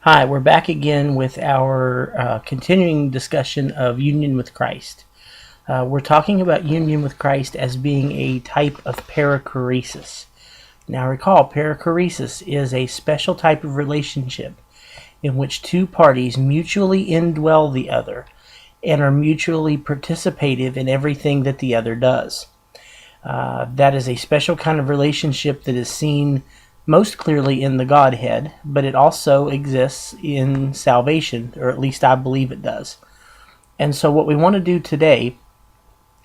Hi, we're back again with our continuing discussion of union with Christ. We're talking about union with Christ as being a type of perichoresis. Now recall, perichoresis is a special type of relationship in which two parties mutually indwell the other and are mutually participative in everything that the other does. That is a special kind of relationship that is seen most clearly in the Godhead, but it also exists in salvation, or at least I believe it does. And so what we want to do today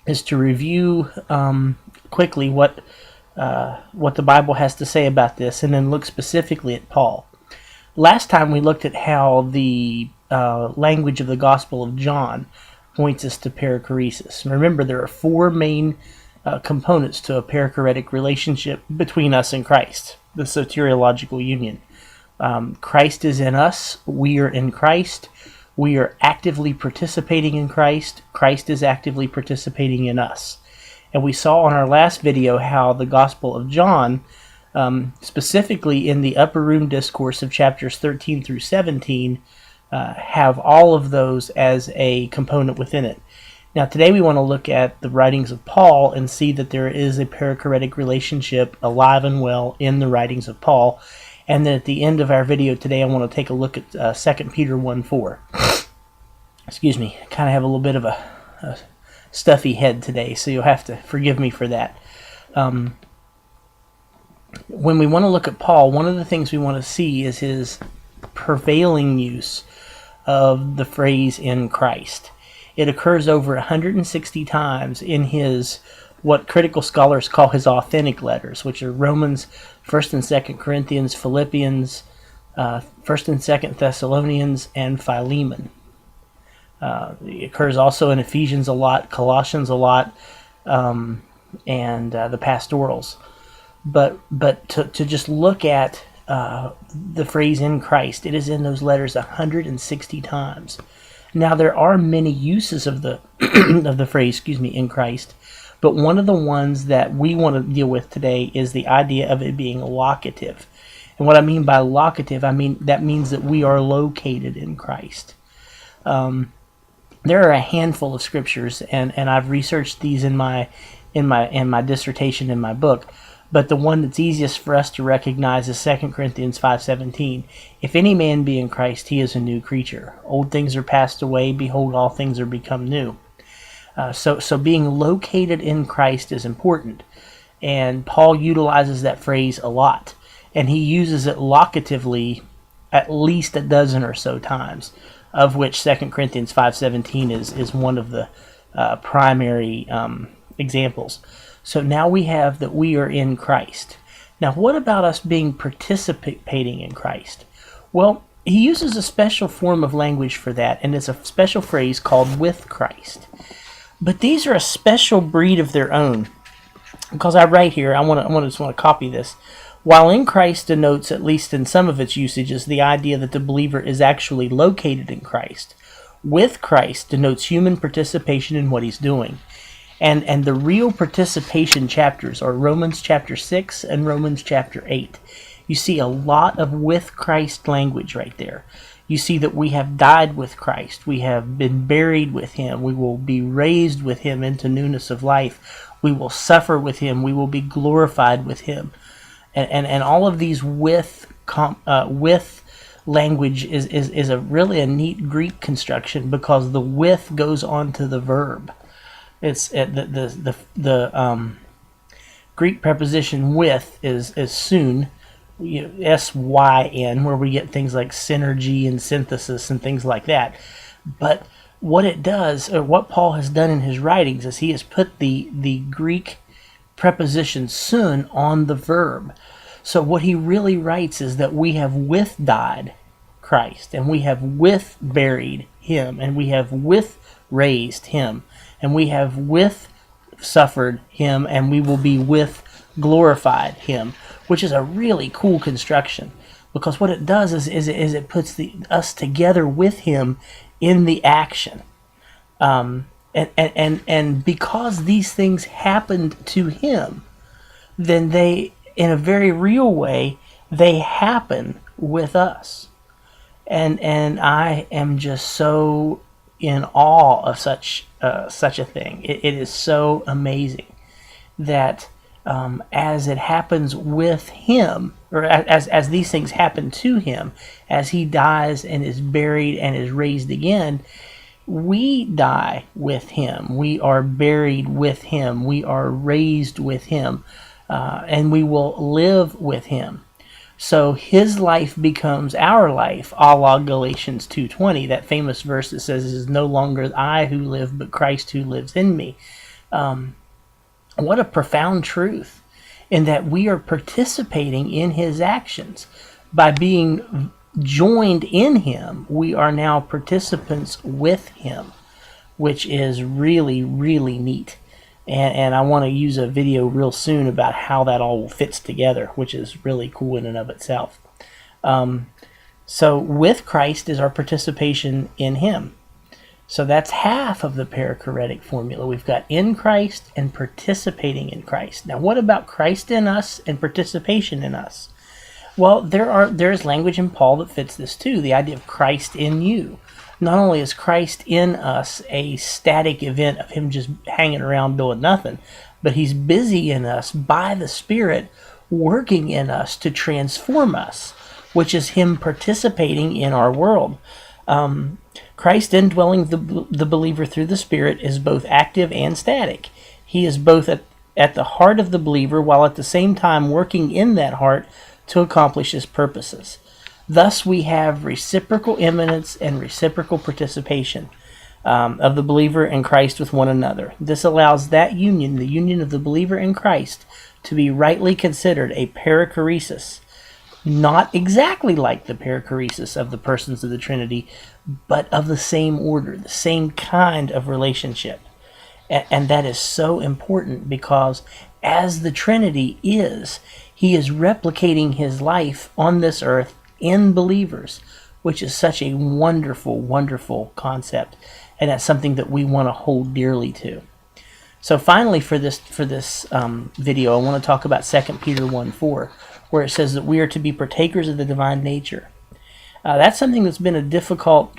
is to review quickly what the Bible has to say about this, and then look specifically at Paul. Last time we looked at how the language of the Gospel of John points us to perichoresis. Remember, there are four main components to a perichoretic relationship between us and Christ, the soteriological union. Christ is in us, we are in Christ, we are actively participating in Christ, Christ is actively participating in us. And we saw on our last video how the Gospel of John, specifically in the upper room discourse of chapters 13 through 17, have all of those as a component within it. Now today we want to look at the writings of Paul and see that there is a perichoretic relationship alive and well in the writings of Paul. And then at the end of our video today I want to take a look at 2 Peter 1:4. Excuse me, I kind of have a little bit of a stuffy head today, so you'll have to forgive me for that. When we want to look at Paul, one of the things we want to see is his prevailing use of the phrase "in Christ." It occurs over 160 times in his, what critical scholars call his authentic letters, which are Romans, 1st and 2nd Corinthians, Philippians, 1st and 2nd Thessalonians, and Philemon. It occurs also in Ephesians a lot, Colossians a lot, and the pastorals. But to just look at the phrase "in Christ," it is in those letters 160 times. Now there are many uses of the of the phrase, "in Christ," but one of the ones that we want to deal with today is the idea of it being locative. And what I mean by locative, that means that we are located in Christ. There are a handful of scriptures, and I've researched these in my dissertation in my book. But the one that's easiest for us to recognize is 2 Corinthians 5:17. If any man be in Christ, he is a new creature. Old things are passed away. Behold, all things are become new. So being located in Christ is important. And Paul utilizes that phrase a lot. And he uses it locatively at least a dozen or so times, of which 2 Corinthians 5:17 is one of the primary examples. So now we have that we are in Christ. Now what about us being participating in Christ? Well, he uses a special form of language for that, and it's a special phrase called "with Christ." But these are a special breed of their own. Because I write here, I just want to copy this. While "in Christ" denotes, at least in some of its usages, the idea that the believer is actually located in Christ, "with Christ" denotes human participation in what he's doing. And the real participation chapters are Romans chapter 6 and Romans chapter 8. You see a lot of "with Christ" language right there. You see that we have died with Christ. We have been buried with him. We will be raised with him into newness of life. We will suffer with him. We will be glorified with him. And all of these with language is a neat Greek construction, because the "with" goes on to the verb. It's the Greek preposition "with" is syn, S-Y-N, where we get things like synergy and synthesis and things like that. But what it does, or what Paul has done in his writings, is he has put the Greek preposition "syn" on the verb. So what he really writes is that we have "with" died Christ, and we have "with" buried him, and we have "with" raised him, and we have "with" suffered him, and we will be "with" glorified him, which is a really cool construction, because what it does is it puts us together with him in the action, and because these things happened to him, then they, in a very real way, they happen with us. and I am just so in awe of such a thing. It is so amazing that as it happens with him, or as these things happen to him, as he dies and is buried and is raised again, we die with him. We are buried with him. We are raised with him, and we will live with him. So his life becomes our life, a la Galatians 2:20, that famous verse that says, "It is no longer I who live, but Christ who lives in me." What a profound truth, in that we are participating in his actions. By being joined in him, we are now participants with him, which is really, really neat. And I want to use a video real soon about how that all fits together, which is really cool in and of itself. So with Christ is our participation in him. So that's half of the perichoretic formula. We've got in Christ and participating in Christ. Now, what about Christ in us and participation in us? Well, there is language in Paul that fits this too, the idea of Christ in you. Not only is Christ in us a static event of him just hanging around doing nothing, but he's busy in us by the Spirit, working in us to transform us, which is him participating in our world. Christ indwelling the believer through the Spirit is both active and static. He is both at the heart of the believer, while at the same time working in that heart to accomplish his purposes. Thus we have reciprocal immanence and reciprocal participation of the believer and Christ with one another. This allows that union, the union of the believer and Christ, to be rightly considered a perichoresis. Not exactly like the perichoresis of the persons of the Trinity, but of the same order, the same kind of relationship. And that is so important, because as the Trinity is, he is replicating his life on this earth in believers, which is such a wonderful, wonderful concept. And that's something that we want to hold dearly to. So finally, for this video, I want to talk about 2 Peter 1:4, where it says that we are to be partakers of the divine nature. That's something that's been a difficult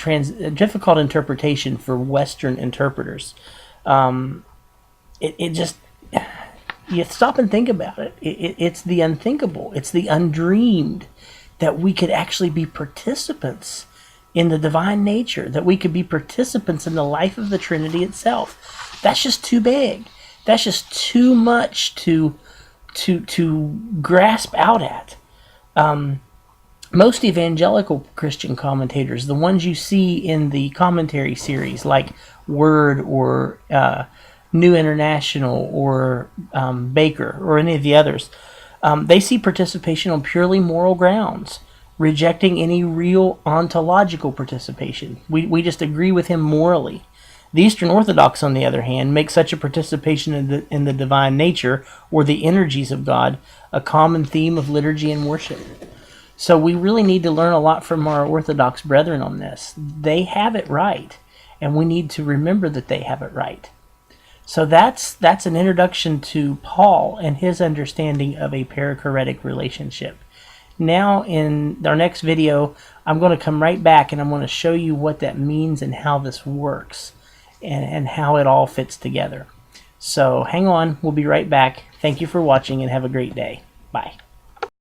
interpretation for Western interpreters. It just, you stop and think about it. It's the unthinkable. It's the undreamed, that we could actually be participants in the divine nature, that we could be participants in the life of the Trinity itself. That's just too big. That's just too much to grasp out at. Most evangelical Christian commentators, the ones you see in the commentary series like Word or New International or Baker or any of the others, they see participation on purely moral grounds, rejecting any real ontological participation. We just agree with him morally. The Eastern Orthodox, on the other hand, make such a participation in the divine nature, or the energies of God, a common theme of liturgy and worship. So we really need to learn a lot from our Orthodox brethren on this. They have it right, and we need to remember that they have it right. So that's an introduction to Paul and his understanding of a perichoretic relationship. Now in our next video, I'm going to come right back and I'm going to show you what that means and how this works and how it all fits together. So hang on, we'll be right back. Thank you for watching and have a great day. Bye.